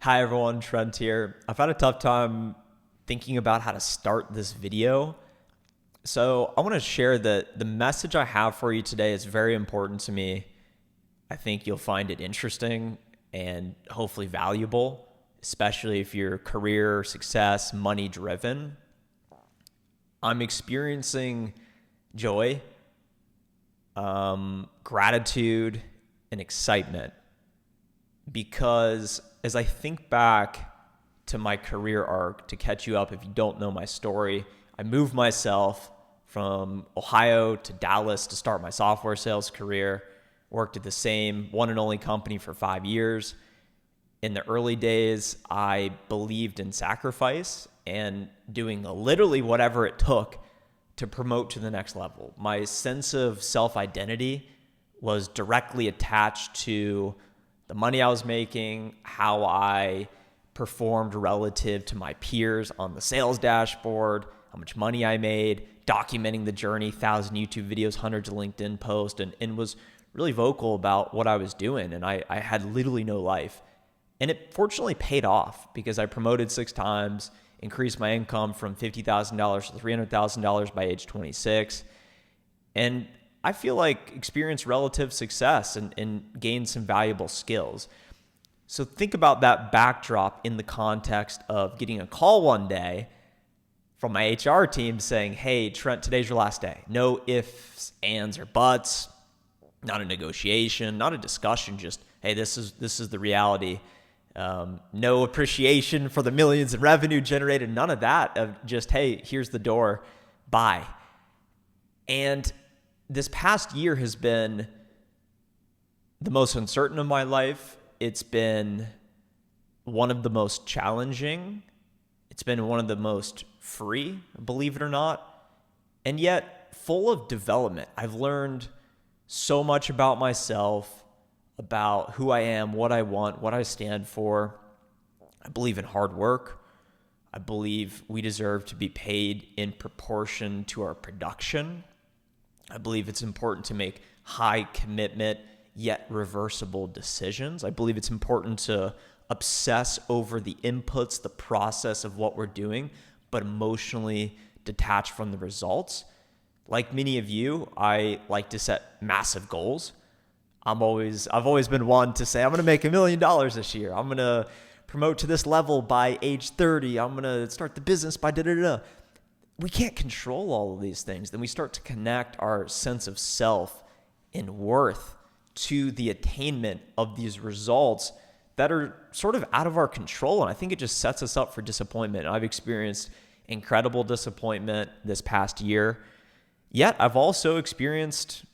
Hi everyone, Trent here. I've had a tough time thinking about how to start this video. So I want to share that the message I have for you today is very important to me. I think you'll find it interesting and hopefully valuable, especially if you're career, success, money driven. I'm experiencing joy, gratitude, and excitement because as I think back to my career arc, to catch you up if you don't know my story, I moved myself from Ohio to Dallas to start my software sales career, worked at the same one and only company for 5 years. In the early days, I believed in sacrifice and doing literally whatever it took to promote to the next level. My sense of self-identity was directly attached to the money I was making, how I performed relative to my peers on the sales dashboard, how much money I made, documenting the journey, 1,000 YouTube videos, hundreds of LinkedIn posts, and was really vocal about what I was doing. And I had literally no life. And it fortunately paid off because I promoted 6 times, increased my income from $50,000 to $300,000 by age 26. And I feel like experienced relative success and gained some valuable skills. So think about that backdrop in the context of getting a call one day from my HR team saying, hey, Trent, today's your last day. No ifs, ands, or buts, not a negotiation, not a discussion, just, hey, this is the reality. No appreciation for the millions in revenue generated, none of that, of just, hey, here's the door, bye. And this past year has been the most uncertain of my life. It's been one of the most challenging. It's been one of the most free, believe it or not, and yet full of development. I've learned so much about myself, about who I am, what I want, what I stand for. I believe in hard work. I believe we deserve to be paid in proportion to our production. I believe it's important to make high commitment yet reversible decisions. I believe it's important to obsess over the inputs, the process of what we're doing, but emotionally detach from the results. Like many of you, I like to set massive goals. I've always been one to say, I'm going to make $1 million this year. I'm going to promote to this level by age 30. I'm going to start the business by da-da-da. We can't control all of these things. Then we start to connect our sense of self and worth to the attainment of these results that are sort of out of our control. And I think it just sets us up for disappointment. And I've experienced incredible disappointment this past year. Yet I've also experienced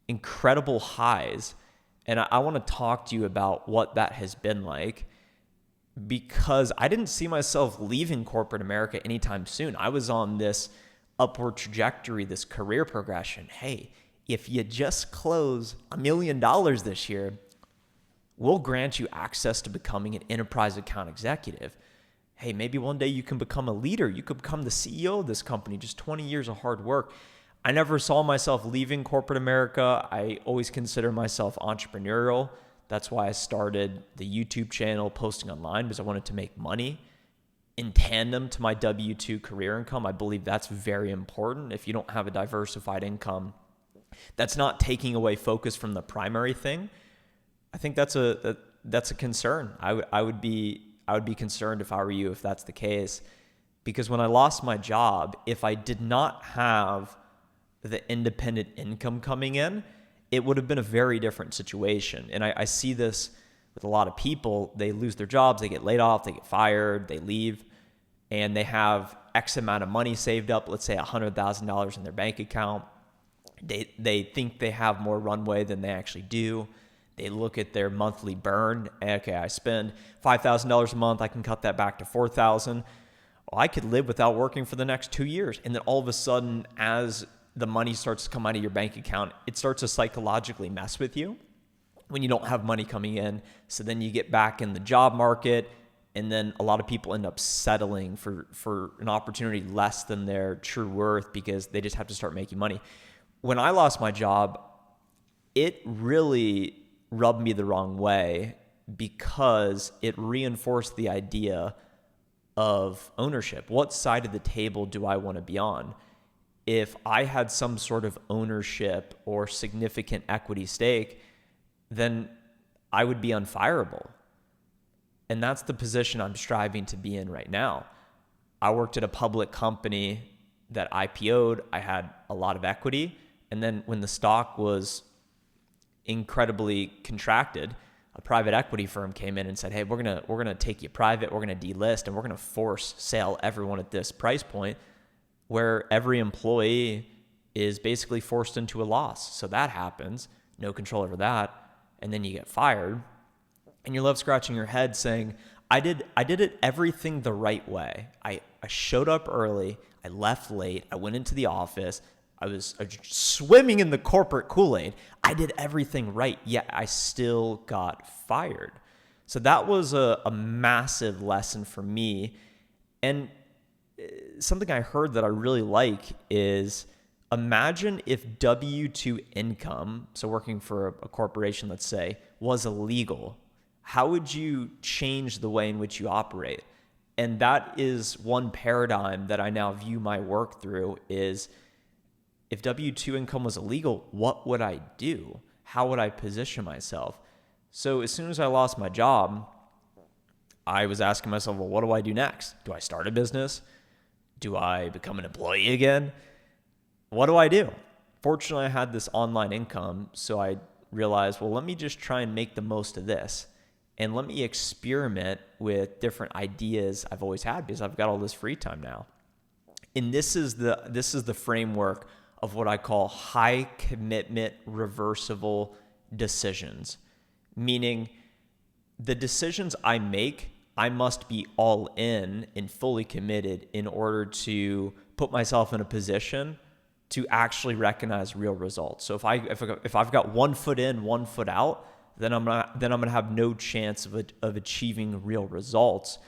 incredible highs. And I want to talk to you about what that has been like, because I didn't see myself leaving corporate America anytime soon. I was on this upward trajectory, this career progression. Hey, if you just close $1 million this year, we'll grant you access to becoming an enterprise account executive. Hey, maybe one day you can become a leader. You could become the CEO of this company, just 20 years of hard work. I never saw myself leaving corporate America. I always consider myself entrepreneurial. That's why I started the YouTube channel, posting online, because I wanted to make money in tandem to my W-2 career income. I believe that's very important. If you don't have a diversified income, that's not taking away focus from the primary thing. I think that's a concern. I would be concerned if I were you, if that's the case, because when I lost my job, if I did not have the independent income coming in, it would have been a very different situation. And I see this with a lot of people. They lose their jobs, they get laid off, they get fired, they leave, and they have X amount of money saved up, let's say $100,000 in their bank account. They think they have more runway than they actually do. They look at their monthly burn. Okay, I spend $5,000 a month. I can cut that back to $4,000. Well, I could live without working for the next 2 years. And then all of a sudden, as the money starts to come out of your bank account, it starts to psychologically mess with you when you don't have money coming in. So then you get back in the job market, and then a lot of people end up settling for an opportunity less than their true worth because they just have to start making money. When I lost my job, it really rubbed me the wrong way because it reinforced the idea of ownership. What side of the table do I want to be on? If I had some sort of ownership or significant equity stake, then I would be unfireable. And that's the position I'm striving to be in right now. I worked at a public company that IPO'd. I had a lot of equity. And then when the stock was incredibly contracted, a private equity firm came in and said, hey, we're gonna take you private, we're gonna delist, and we're gonna force sell everyone at this price point, where every employee is basically forced into a loss. So that happens, no control over that, and then you get fired, and you're left scratching your head saying, I did it everything the right way. I showed up early, I left late, I went into the office, I was swimming in the corporate Kool-Aid. I did everything right, yet I still got fired. So that was a massive lesson for me. And something I heard that I really like is, imagine if W-2 income, so working for a corporation, let's say, was illegal. How would you change the way in which you operate? And that is one paradigm that I now view my work through is, if W-2 income was illegal, what would I do? How would I position myself? So as soon as I lost my job, I was asking myself, well, what do I do next? Do I start a business? Do I become an employee again? What do I do? Fortunately, I had this online income, so I realized, well, let me just try and make the most of this. And let me experiment with different ideas I've always had because I've got all this free time now. And this is the framework of what I call high commitment reversible decisions, meaning the decisions I make, I must be all in and fully committed in order to put myself in a position to actually recognize real results. So if I've got 1 foot in, 1 foot out, then I'm gonna have no chance of achieving real results.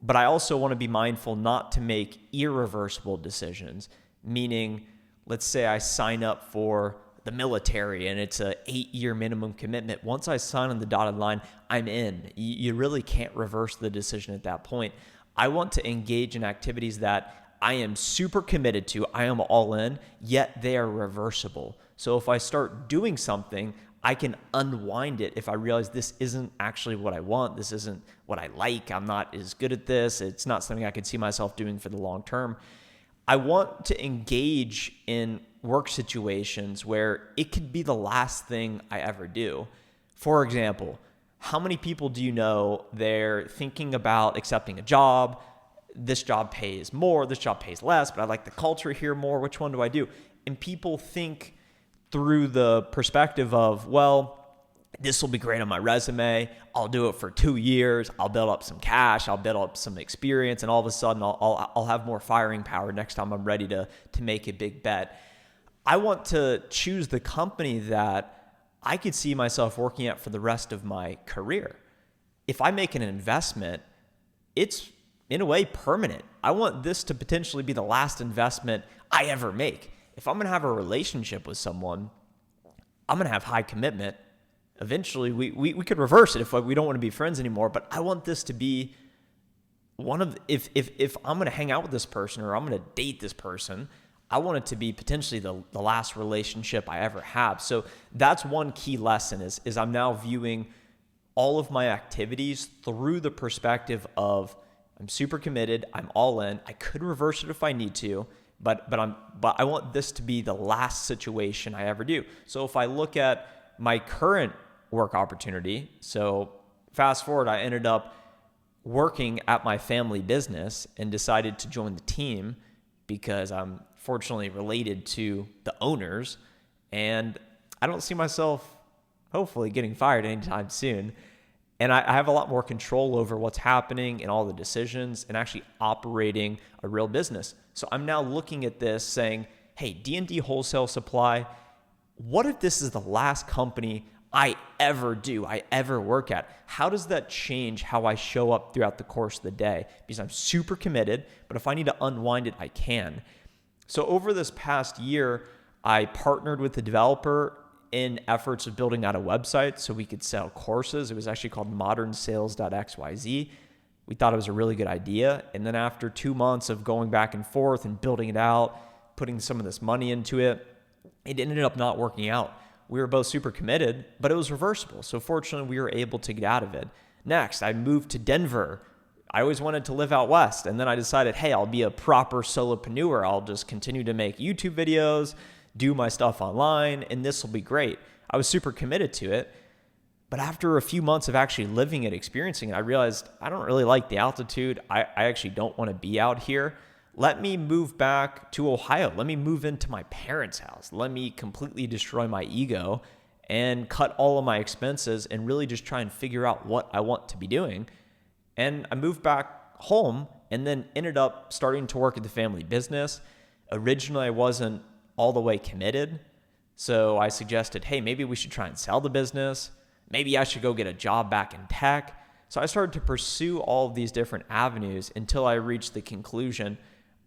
But I also want to be mindful not to make irreversible decisions, meaning, let's say I sign up for the military and it's a 8-year minimum commitment. Once I sign on the dotted line, I'm in. You really can't reverse the decision at that point. I want to engage in activities that I am super committed to, I am all in, yet they are reversible. So if I start doing something, I can unwind it if I realize this isn't actually what I want. This isn't what I like. I'm not as good at this. It's not something I could see myself doing for the long term. I want to engage in work situations where it could be the last thing I ever do. For example, how many people do you know they're thinking about accepting a job? This job pays more, this job pays less, but I like the culture here more. Which one do I do? And people think through the perspective of, well, this will be great on my resume. I'll do it for 2 years. I'll build up some cash. I'll build up some experience, and all of a sudden, I'll have more firing power next time I'm ready to make a big bet. I want to choose the company that I could see myself working at for the rest of my career. If I make an investment, it's in a way permanent. I want this to potentially be the last investment I ever make. If I'm going to have a relationship with someone, I'm going to have high commitment. Eventually, we could reverse it if we don't want to be friends anymore, but I want this to be one of, if I'm going to hang out with this person or I'm going to date this person, I want it to be potentially the last relationship I ever have. So that's one key lesson is I'm now viewing all of my activities through the perspective of I'm super committed, I'm all in, I could reverse it if I need to, but I want this to be the last situation I ever do. So if I look at my current work opportunity, so fast forward, I ended up working at my family business and decided to join the team because I'm fortunately related to the owners, and I don't see myself hopefully getting fired anytime soon. And I have a lot more control over what's happening and all the decisions and actually operating a real business. So I'm now looking at this saying, hey, D&D Wholesale Supply, what if this is the last company I ever work at? How does that change how I show up throughout the course of the day? Because I'm super committed, but if I need to unwind it, I can. So over this past year, I partnered with the developer in efforts of building out a website so we could sell courses. It was actually called modernsales.xyz. We thought it was a really good idea. And then after 2 months of going back and forth and building it out, putting some of this money into it, it ended up not working out. We were both super committed, but it was reversible. So fortunately, we were able to get out of it. Next, I moved to Denver. I always wanted to live out west. And then I decided, hey, I'll be a proper solopreneur. I'll just continue to make YouTube videos, do my stuff online, and this will be great. I was super committed to it. But after a few months of actually living it, experiencing it, I realized I don't really like the altitude. I actually don't want to be out here. Let me move back to Ohio. Let me move into my parents' house. Let me completely destroy my ego and cut all of my expenses and really just try and figure out what I want to be doing. And I moved back home and then ended up starting to work at the family business. Originally, I wasn't all the way committed. So I suggested, hey, maybe we should try and sell the business. Maybe I should go get a job back in tech. So I started to pursue all of these different avenues until I reached the conclusion,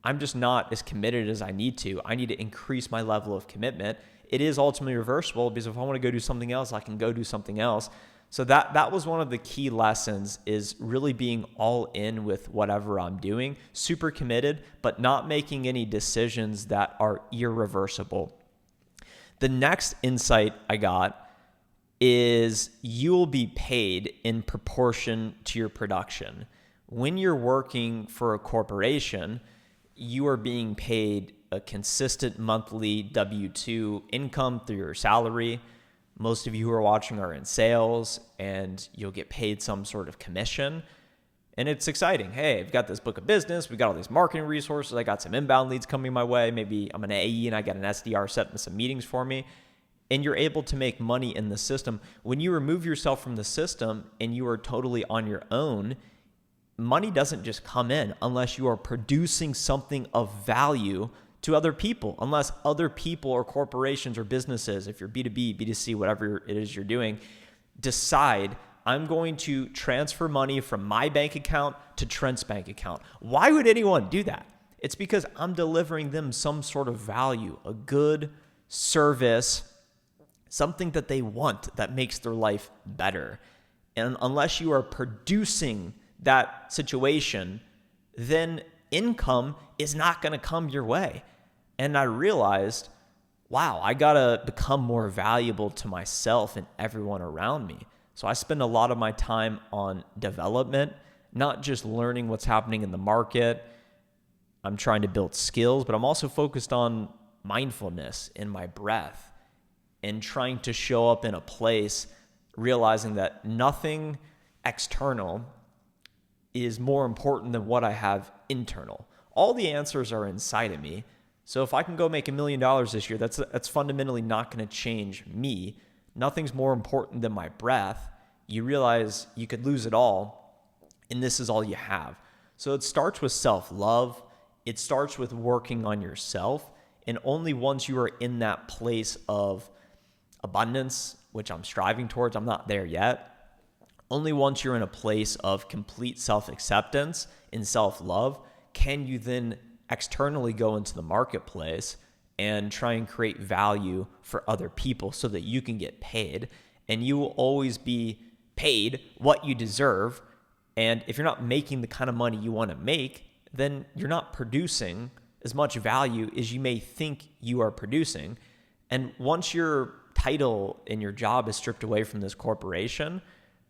I'm just not as committed as I need to. I need to increase my level of commitment. It is ultimately reversible because if I want to go do something else, I can go do something else. So that was one of the key lessons, is really being all in with whatever I'm doing, super committed, but not making any decisions that are irreversible. The next insight I got is you will be paid in proportion to your production. When you're working for a corporation, you are being paid a consistent monthly W-2 income through your salary. Most of you who are watching are in sales, and you'll get paid some sort of commission. And it's exciting. Hey, I've got this book of business. We've got all these marketing resources. I got some inbound leads coming my way. Maybe I'm an AE and I got an SDR setting some meetings for me. And you're able to make money in the system. When you remove yourself from the system and you are totally on your own, money doesn't just come in unless you are producing something of value to other people, unless other people or corporations or businesses, if you're B2B, B2C, whatever it is you're doing, decide I'm going to transfer money from my bank account to Trent's bank account. Why would anyone do that? It's because I'm delivering them some sort of value, a good service, something that they want that makes their life better. And unless you are producing that situation, then income is not going to come your way. And I realized, wow, I got to become more valuable to myself and everyone around me. So I spend a lot of my time on development, not just learning what's happening in the market. I'm trying to build skills, but I'm also focused on mindfulness in my breath and trying to show up in a place realizing that nothing external is more important than what I have internal. All the answers are inside of me. So if I can go make $1 million this year, that's fundamentally not going to change me. Nothing's more important than my breath. You realize you could lose it all, and this is all you have. So it starts with self-love. It starts with working on yourself. And only once you are in that place of abundance, which I'm striving towards, I'm not there yet. Only once you're in a place of complete self-acceptance and self-love can you then externally go into the marketplace and try and create value for other people so that you can get paid. And you will always be paid what you deserve. And if you're not making the kind of money you want to make, then you're not producing as much value as you may think you are producing. And once your title and your job is stripped away from this corporation,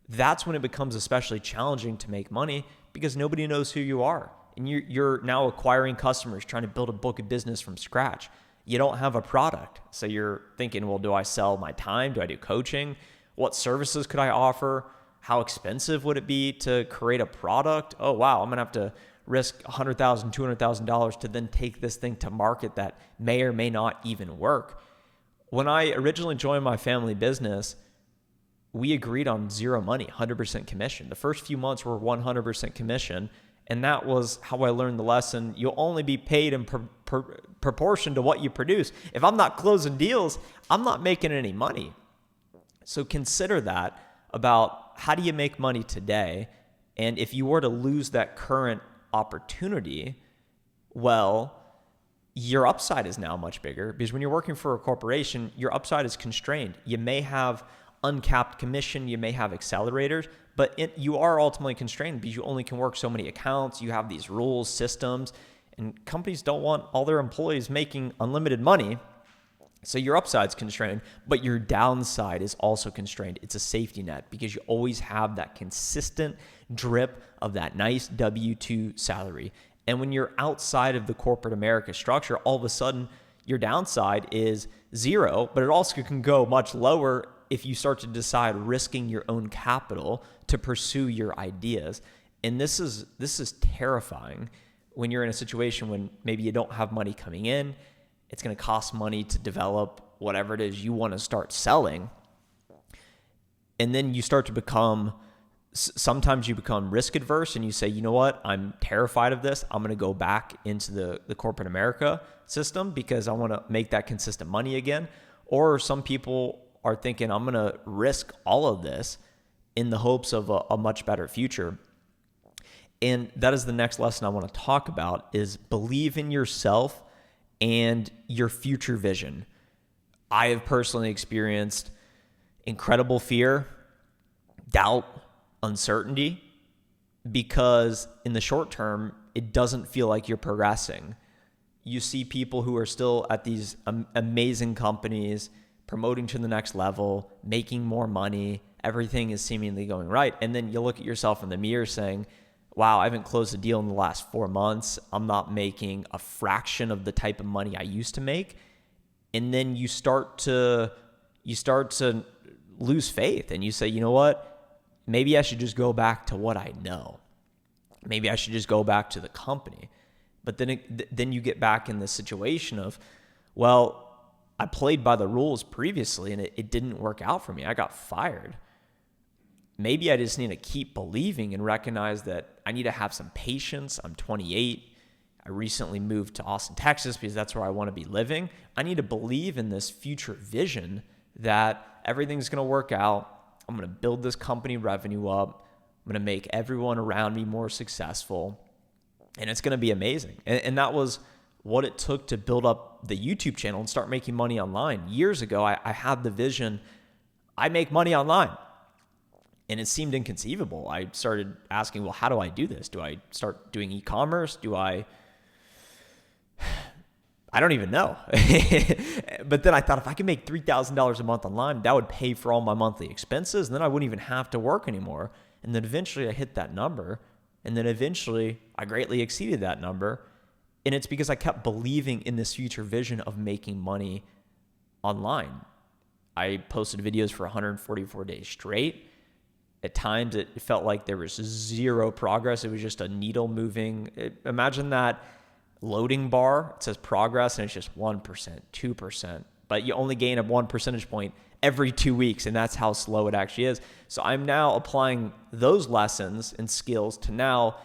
that's when it becomes especially challenging to make money because nobody knows who you are. And you're now acquiring customers, trying to build a book of business from scratch. You don't have a product. So you're thinking, well, do I sell my time? Do I do coaching? What services could I offer? How expensive would it be to create a product? Oh, wow, I'm going to have to risk $100,000, $200,000 to then take this thing to market that may or may not even work. When I originally joined my family business, we agreed on zero money, 100% commission. The first few months were 100% commission. And that was how I learned the lesson. You'll only be paid in proportion to what you produce. If I'm not closing deals, I'm not making any money. So consider that about how do you make money today? And if you were to lose that current opportunity, well, your upside is now much bigger, because when you're working for a corporation, your upside is constrained. You may have uncapped commission, you may have accelerators, but you are ultimately constrained because you only can work so many accounts. You have these rules, systems, and companies don't want all their employees making unlimited money. So your upside's constrained, but your downside is also constrained. It's a safety net because you always have that consistent drip of that nice W-2 salary. And when you're outside of the corporate America structure, all of a sudden your downside is zero, but it also can go much lower if you start to decide risking your own capital to pursue your ideas. And this is terrifying when you're in a situation when maybe you don't have money coming in. It's going to cost money to develop whatever it is you want to start selling. And then you start to sometimes you become risk adverse and you say, you know what, I'm terrified of this. I'm going to go back into the corporate America system because I want to make that consistent money again. Or some people are thinking, I'm going to risk all of this in the hopes of a much better future. And that is the next lesson I want to talk about, is believe in yourself and your future vision. I have personally experienced incredible fear, doubt, uncertainty, because in the short term, it doesn't feel like you're progressing. You see people who are still at these amazing companies, promoting to the next level, making more money, everything is seemingly going right. And then you look at yourself in the mirror saying, wow, I haven't closed a deal in the last 4 months. I'm not making a fraction of the type of money I used to make. And then you start to lose faith and you say, you know what? Maybe I should just go back to what I know. Maybe I should just go back to the company. But then you get back in the situation of, well, I played by the rules previously and it didn't work out for me. I got fired. Maybe I just need to keep believing and recognize that I need to have some patience. I'm 28. I recently moved to Austin, Texas, because that's where I want to be living. I need to believe in this future vision that everything's going to work out. I'm going to build this company revenue up. I'm going to make everyone around me more successful. And it's going to be amazing. And that was what it took to build up the YouTube channel and start making money online. Years ago, I had the vision, I make money online. And it seemed inconceivable. I started asking, well, how do I do this? Do I start doing e-commerce? I don't even know. But then I thought, if I could make $3,000 a month online, that would pay for all my monthly expenses. And then I wouldn't even have to work anymore. And then eventually I hit that number. And then eventually I greatly exceeded that number. And it's because I kept believing in this future vision of making money online. I posted videos for 144 days straight. At times, it felt like there was zero progress. It was just a needle moving. Imagine that loading bar. It says progress, and it's just 1%, 2%. But you only gain a 1 percentage point every 2 weeks, and that's how slow it actually is. So I'm now applying those lessons and skills to now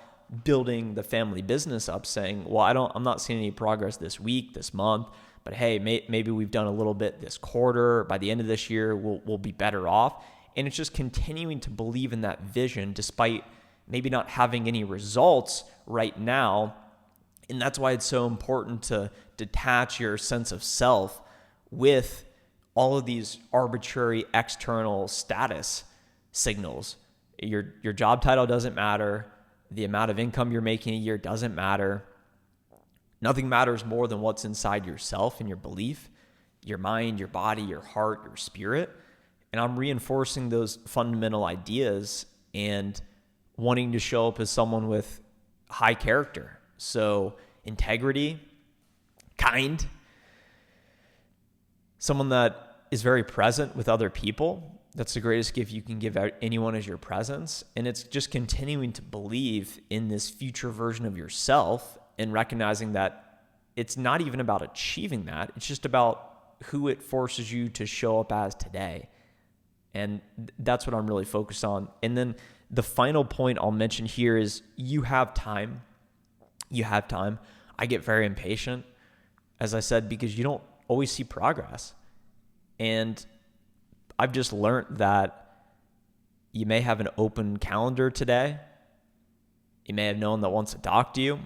building the family business up, saying, well, I'm not seeing any progress this week, this month, but hey, maybe we've done a little bit this quarter. By the end of this year, we'll be better off. And it's just continuing to believe in that vision despite maybe not having any results right now. And that's why it's so important to detach your sense of self with all of these arbitrary external status signals. Your job title doesn't matter. The amount of income you're making a year doesn't matter. Nothing matters more than what's inside yourself and your belief, your mind, your body, your heart, your spirit. And I'm reinforcing those fundamental ideas and wanting to show up as someone with high character. So integrity, kind, someone that is very present with other people. That's the greatest gift you can give anyone, is your presence. And it's just continuing to believe in this future version of yourself and recognizing that it's not even about achieving that. It's just about who it forces you to show up as today. And that's what I'm really focused on. And then the final point I'll mention here is you have time. You have time. I get very impatient, as I said, because you don't always see progress. And I've just learned that you may have an open calendar today. You may have no one that wants to talk to you.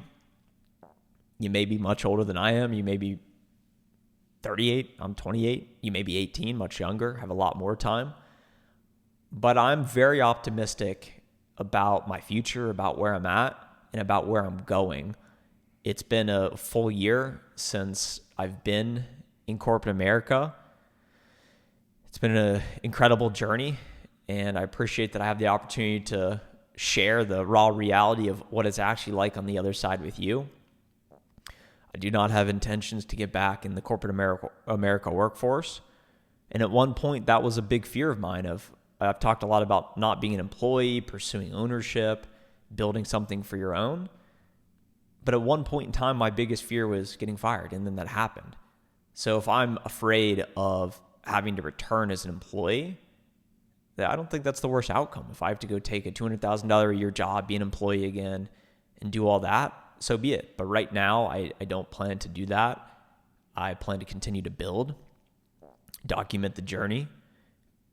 You may be much older than I am. You may be 38. I'm 28. You may be 18, much younger, have a lot more time. But I'm very optimistic about my future, about where I'm at, and about where I'm going. It's been a full year since I've been in corporate America. It's been an incredible journey, and I appreciate that I have the opportunity to share the raw reality of what it's actually like on the other side with you. I do not have intentions to get back in the corporate America workforce. And at one point, that was a big fear of mine. I've talked a lot about not being an employee, pursuing ownership, building something for your own. But at one point in time, my biggest fear was getting fired, and then that happened. So if I'm afraid of having to return as an employee, I don't think that's the worst outcome. If I have to go take a $200,000 a year job, be an employee again, and do all that, so be it. But right now, I don't plan to do that. I plan to continue to build, document the journey,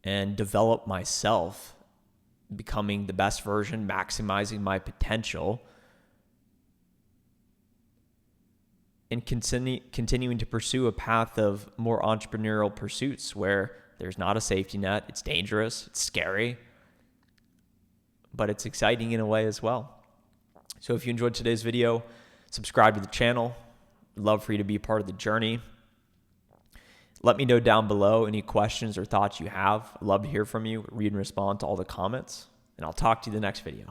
and develop myself, becoming the best version, maximizing my potential, and continuing to pursue a path of more entrepreneurial pursuits where there's not a safety net. It's dangerous. It's scary. But it's exciting in a way as well. So if you enjoyed today's video, subscribe to the channel. I'd love for you to be a part of the journey. Let me know down below any questions or thoughts you have. I'd love to hear from you, read and respond to all the comments. And I'll talk to you in the next video.